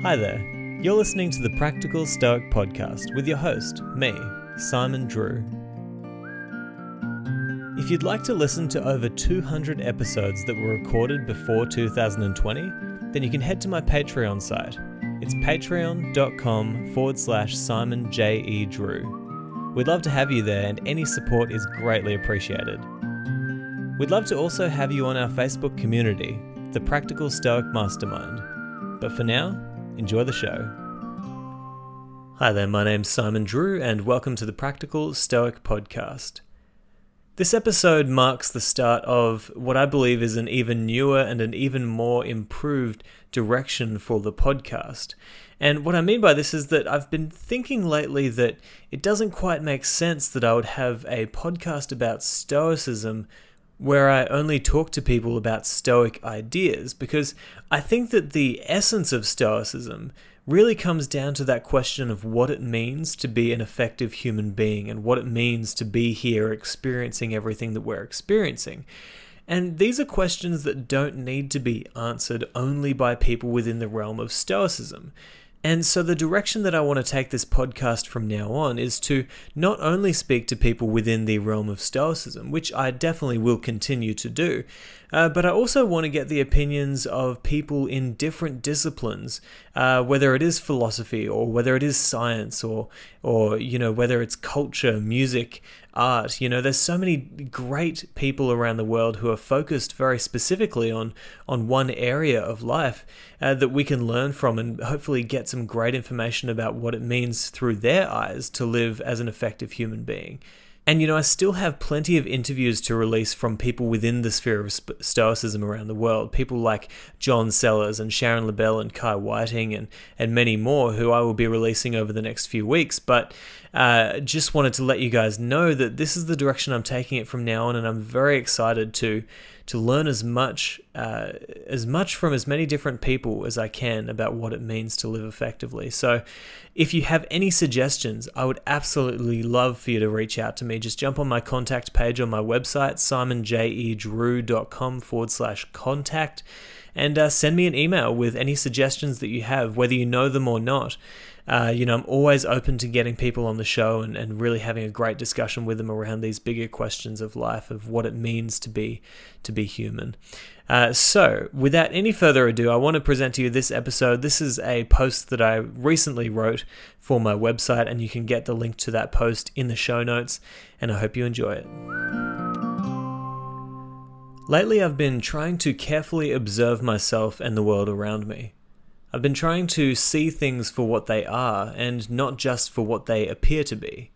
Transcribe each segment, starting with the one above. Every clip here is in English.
Hi there, you're listening to the Practical Stoic podcast with your host, me, Simon Drew. If you'd like to listen to over 200 episodes that were recorded before 2020, then you can head to my Patreon site. It's patreon.com/Simon J.E. Drew. We'd love to have you there, and any support is greatly appreciated. We'd love to also have you on our Facebook community, the Practical Stoic Mastermind. But for now, enjoy the show. Hi there, my name's Simon Drew, and welcome to the Practical Stoic podcast. This episode marks the start of what I believe is an even newer and an even more improved direction for the podcast. And what I mean by this is that I've been thinking lately that it doesn't quite make sense that I would have a podcast about Stoicism where I only talk to people about Stoic ideas, because I think that the essence of Stoicism really comes down to that question of what it means to be an effective human being and what it means to be here experiencing everything that we're experiencing. And these are questions that don't need to be answered only by people within the realm of Stoicism. And so the direction that I want to take this podcast from now on is to not only speak to people within the realm of Stoicism, which I definitely will continue to do, but I also want to get the opinions of people in different disciplines, whether it is philosophy or whether it is science or whether it's culture, music, art. There's so many great people around the world who are focused very specifically on one area of life that we can learn from and hopefully get some great information about what it means through their eyes to live as an effective human being. And I still have plenty of interviews to release from people within the sphere of Stoicism around the world. People like John Sellers and Sharon LaBelle and Kai Whiting and many more who I will be releasing over the next few weeks. But just wanted to let you guys know that this is the direction I'm taking it from now on, and I'm very excited to learn as much from as many different people as I can about what it means to live effectively. So if you have any suggestions, I would absolutely love for you to reach out to me. Just jump on my contact page on my website, simonjedrew.com/contact, and send me an email with any suggestions that you have, whether you know them or not. I'm always open to getting people on the show and really having a great discussion with them around these bigger questions of life, of what it means to be human. So, without any further ado, I want to present to you this episode. This is a post that I recently wrote for my website, and you can get the link to that post in the show notes, and I hope you enjoy it. Lately, I've been trying to carefully observe myself and the world around me. I've been trying to see things for what they are and not just for what they appear to be.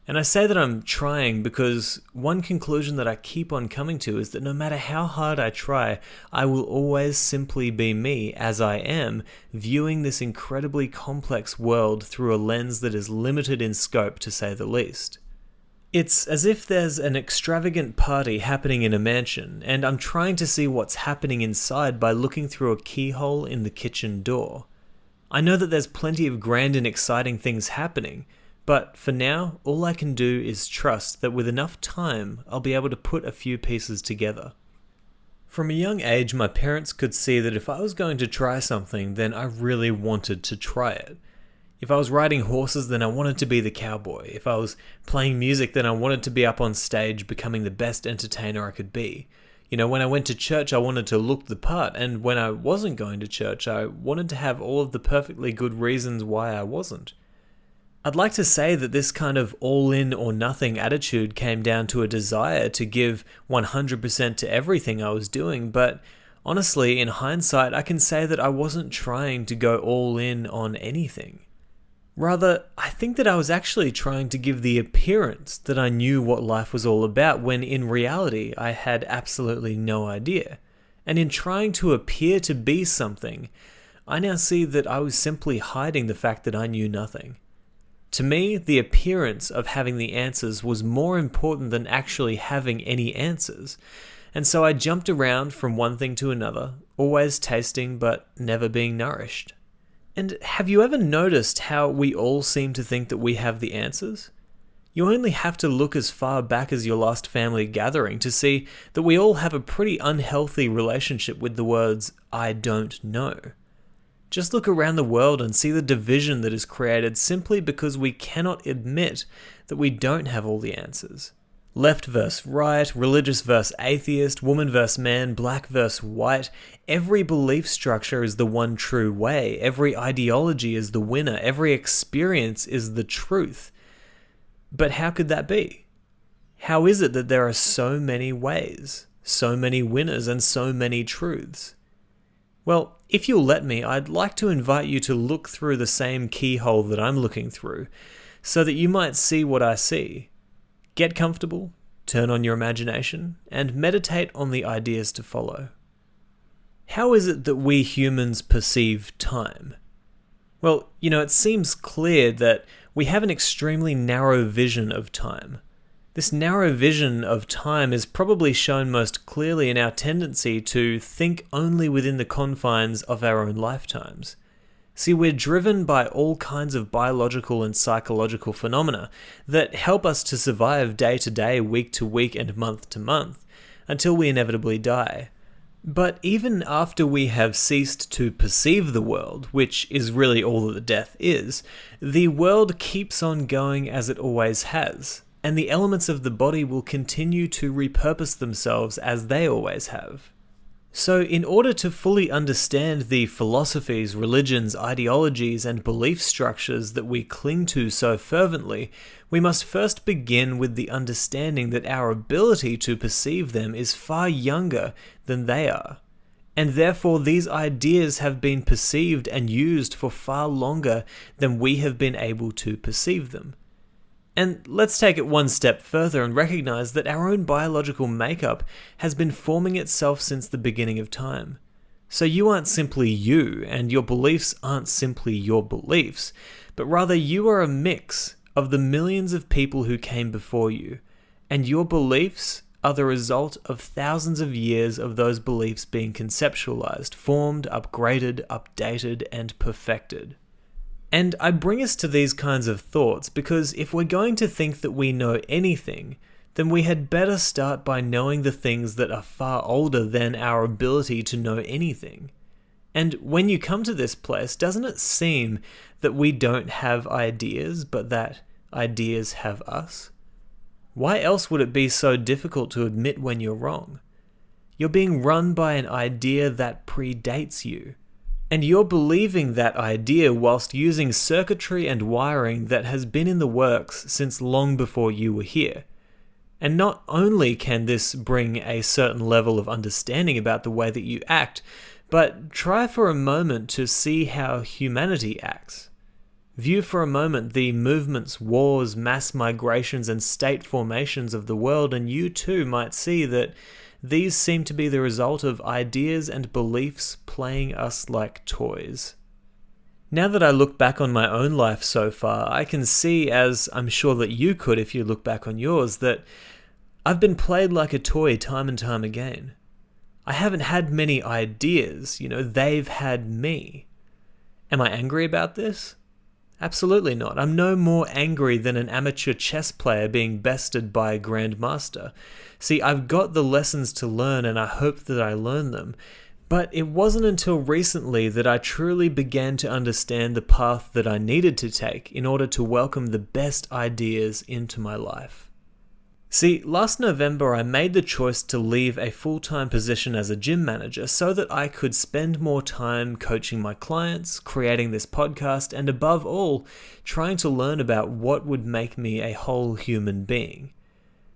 And I say that I'm trying because one conclusion that I keep on coming to is that no matter how hard I try, I will always simply be me as I am, viewing this incredibly complex world through a lens that is limited in scope, to say the least. It's as if there's an extravagant party happening in a mansion, and I'm trying to see what's happening inside by looking through a keyhole in the kitchen door. I know that there's plenty of grand and exciting things happening, but for now, all I can do is trust that with enough time, I'll be able to put a few pieces together. From a young age, my parents could see that if I was going to try something, then I really wanted to try it. If I was riding horses, then I wanted to be the cowboy. If I was playing music, then I wanted to be up on stage becoming the best entertainer I could be. When I went to church, I wanted to look the part, and when I wasn't going to church, I wanted to have all of the perfectly good reasons why I wasn't. I'd like to say that this kind of all-in or nothing attitude came down to a desire to give 100% to everything I was doing, but honestly, in hindsight, I can say that I wasn't trying to go all in on anything. Rather, I think that I was actually trying to give the appearance that I knew what life was all about, when in reality I had absolutely no idea. And in trying to appear to be something, I now see that I was simply hiding the fact that I knew nothing. To me, the appearance of having the answers was more important than actually having any answers. And so I jumped around from one thing to another, always tasting but never being nourished. And have you ever noticed how we all seem to think that we have the answers? You only have to look as far back as your last family gathering to see that we all have a pretty unhealthy relationship with the words, "I don't know." Just look around the world and see the division that is created simply because we cannot admit that we don't have all the answers. Left versus right, religious versus atheist, woman versus man, black versus white. Every belief structure is the one true way. Every ideology is the winner. Every experience is the truth. But how could that be? How is it that there are so many ways, so many winners, and so many truths? Well, if you'll let me, I'd like to invite you to look through the same keyhole that I'm looking through, so that you might see what I see. Get comfortable, turn on your imagination, and meditate on the ideas to follow. How is it that we humans perceive time? Well, it seems clear that we have an extremely narrow vision of time. This narrow vision of time is probably shown most clearly in our tendency to think only within the confines of our own lifetimes. See, we're driven by all kinds of biological and psychological phenomena that help us to survive day to day, week to week, and month to month, until we inevitably die. But even after we have ceased to perceive the world, which is really all that the death is, the world keeps on going as it always has, and the elements of the body will continue to repurpose themselves as they always have. So in order to fully understand the philosophies, religions, ideologies, and belief structures that we cling to so fervently, we must first begin with the understanding that our ability to perceive them is far younger than they are. And therefore these ideas have been perceived and used for far longer than we have been able to perceive them. And let's take it one step further and recognize that our own biological makeup has been forming itself since the beginning of time. So you aren't simply you, and your beliefs aren't simply your beliefs, but rather you are a mix of the millions of people who came before you, and your beliefs are the result of thousands of years of those beliefs being conceptualized, formed, upgraded, updated, and perfected. And I bring us to these kinds of thoughts because if we're going to think that we know anything, then we had better start by knowing the things that are far older than our ability to know anything. And when you come to this place, doesn't it seem that we don't have ideas, but that ideas have us? Why else would it be so difficult to admit when you're wrong? You're being run by an idea that predates you. And you're believing that idea whilst using circuitry and wiring that has been in the works since long before you were here. And not only can this bring a certain level of understanding about the way that you act, but try for a moment to see how humanity acts. View for a moment the movements, wars, mass migrations, and state formations of the world, and you too might see that these seem to be the result of ideas and beliefs playing us like toys. Now that I look back on my own life so far, I can see, as I'm sure that you could if you look back on yours, that I've been played like a toy time and time again. I haven't had many ideas, they've had me. Am I angry about this? Absolutely not. I'm no more angry than an amateur chess player being bested by a grandmaster. See, I've got the lessons to learn and I hope that I learn them. But it wasn't until recently that I truly began to understand the path that I needed to take in order to welcome the best ideas into my life. See, last November I made the choice to leave a full-time position as a gym manager so that I could spend more time coaching my clients, creating this podcast, and above all, trying to learn about what would make me a whole human being.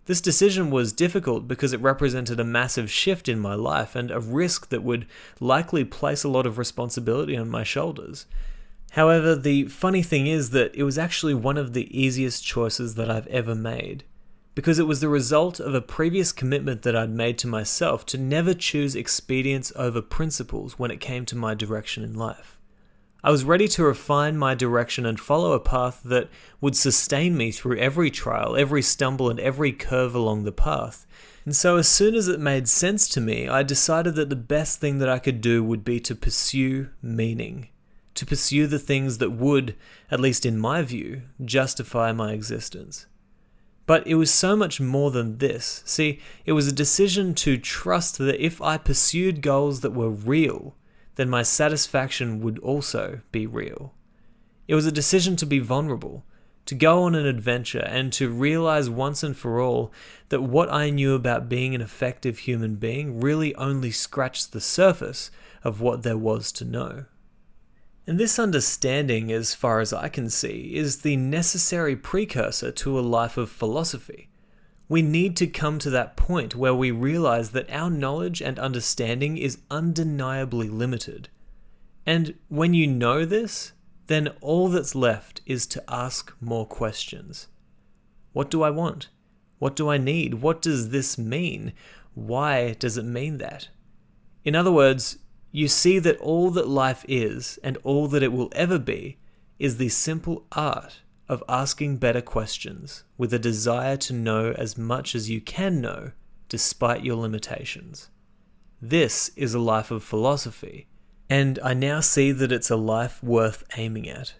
This decision was difficult because it represented a massive shift in my life and a risk that would likely place a lot of responsibility on my shoulders. However, the funny thing is that it was actually one of the easiest choices that I've ever made, because it was the result of a previous commitment that I'd made to myself to never choose expedience over principles when it came to my direction in life. I was ready to refine my direction and follow a path that would sustain me through every trial, every stumble, and every curve along the path. And so as soon as it made sense to me, I decided that the best thing that I could do would be to pursue meaning, to pursue the things that would, at least in my view, justify my existence. But it was so much more than this. See, it was a decision to trust that if I pursued goals that were real, then my satisfaction would also be real. It was a decision to be vulnerable, to go on an adventure, and to realize once and for all that what I knew about being an effective human being really only scratched the surface of what there was to know. And this understanding, as far as I can see, is the necessary precursor to a life of philosophy. We need to come to that point where we realize that our knowledge and understanding is undeniably limited. And when you know this, then all that's left is to ask more questions. What do I want? What do I need? What does this mean? Why does it mean that? In other words, you see that all that life is and all that it will ever be is the simple art of asking better questions with a desire to know as much as you can know despite your limitations. This is a life of philosophy, and I now see that it's a life worth aiming at.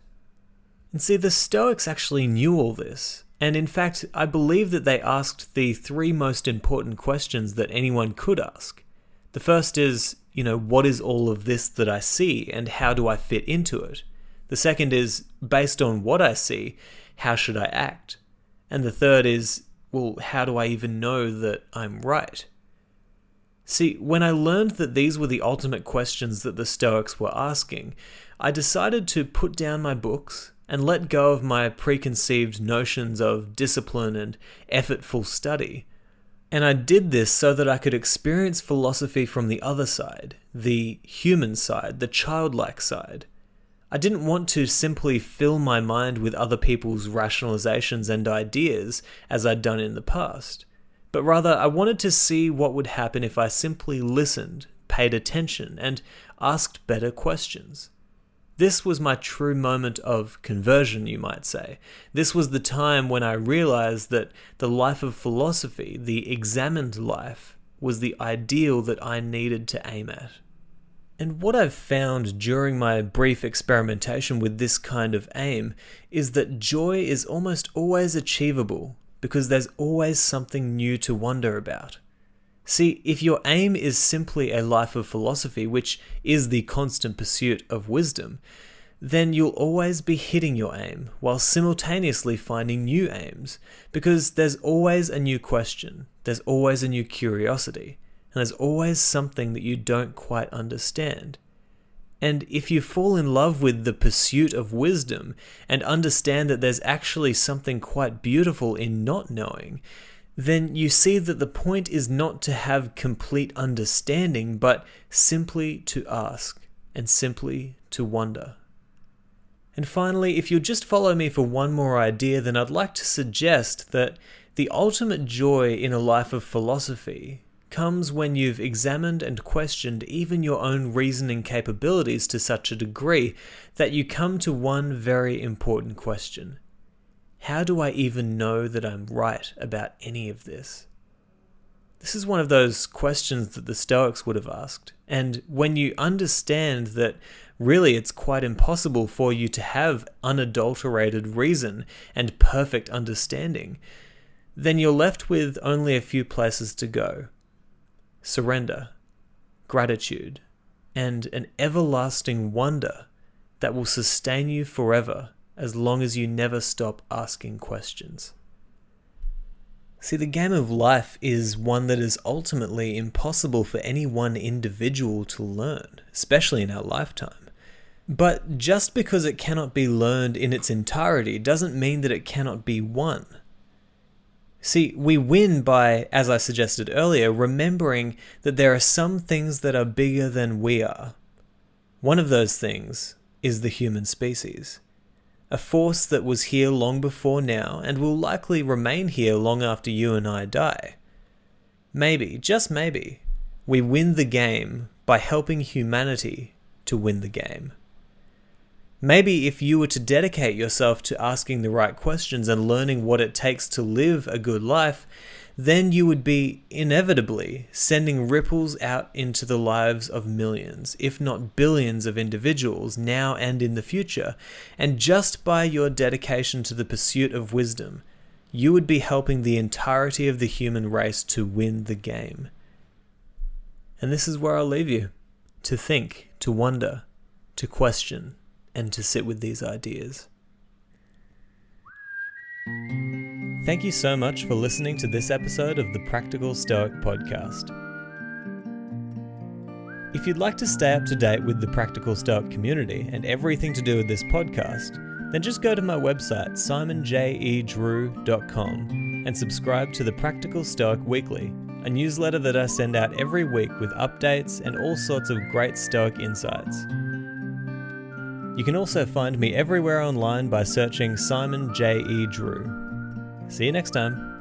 And see, the Stoics actually knew all this, and in fact, I believe that they asked the three most important questions that anyone could ask. The first is, what is all of this that I see, and how do I fit into it? The second is, based on what I see, how should I act? And the third is, how do I even know that I'm right? See, when I learned that these were the ultimate questions that the Stoics were asking, I decided to put down my books and let go of my preconceived notions of discipline and effortful study. And I did this so that I could experience philosophy from the other side, the human side, the childlike side. I didn't want to simply fill my mind with other people's rationalizations and ideas as I'd done in the past, but rather I wanted to see what would happen if I simply listened, paid attention, and asked better questions. This was my true moment of conversion, you might say. This was the time when I realized that the life of philosophy, the examined life, was the ideal that I needed to aim at. And what I've found during my brief experimentation with this kind of aim is that joy is almost always achievable because there's always something new to wonder about. See, if your aim is simply a life of philosophy, which is the constant pursuit of wisdom, then you'll always be hitting your aim while simultaneously finding new aims, because there's always a new question, there's always a new curiosity, and there's always something that you don't quite understand. And if you fall in love with the pursuit of wisdom and understand that there's actually something quite beautiful in not knowing, then you see that the point is not to have complete understanding, but simply to ask and simply to wonder. And finally, if you'll just follow me for one more idea, then I'd like to suggest that the ultimate joy in a life of philosophy comes when you've examined and questioned even your own reasoning capabilities to such a degree that you come to one very important question. How do I even know that I'm right about any of this? This is one of those questions that the Stoics would have asked. And when you understand that really it's quite impossible for you to have unadulterated reason and perfect understanding, then you're left with only a few places to go. Surrender, gratitude, and an everlasting wonder that will sustain you forever as long as you never stop asking questions. See, the game of life is one that is ultimately impossible for any one individual to learn, especially in our lifetime. But just because it cannot be learned in its entirety doesn't mean that it cannot be won. See, we win by, as I suggested earlier, remembering that there are some things that are bigger than we are. One of those things is the human species. A force that was here long before now and will likely remain here long after you and I die. Maybe, just maybe, we win the game by helping humanity to win the game. Maybe if you were to dedicate yourself to asking the right questions and learning what it takes to live a good life, then you would be inevitably sending ripples out into the lives of millions, if not billions of individuals now and in the future. And just by your dedication to the pursuit of wisdom, you would be helping the entirety of the human race to win the game. And this is where I'll leave you. to think, to wonder, to question, and to sit with these ideas. Thank you so much for listening to this episode of the Practical Stoic Podcast. If you'd like to stay up to date with the Practical Stoic community and everything to do with this podcast, then just go to my website simonjedrew.com and subscribe to the Practical Stoic Weekly, a newsletter that I send out every week with updates and all sorts of great Stoic insights. You can also find me everywhere online by searching Simon J. E. Drew. See you next time.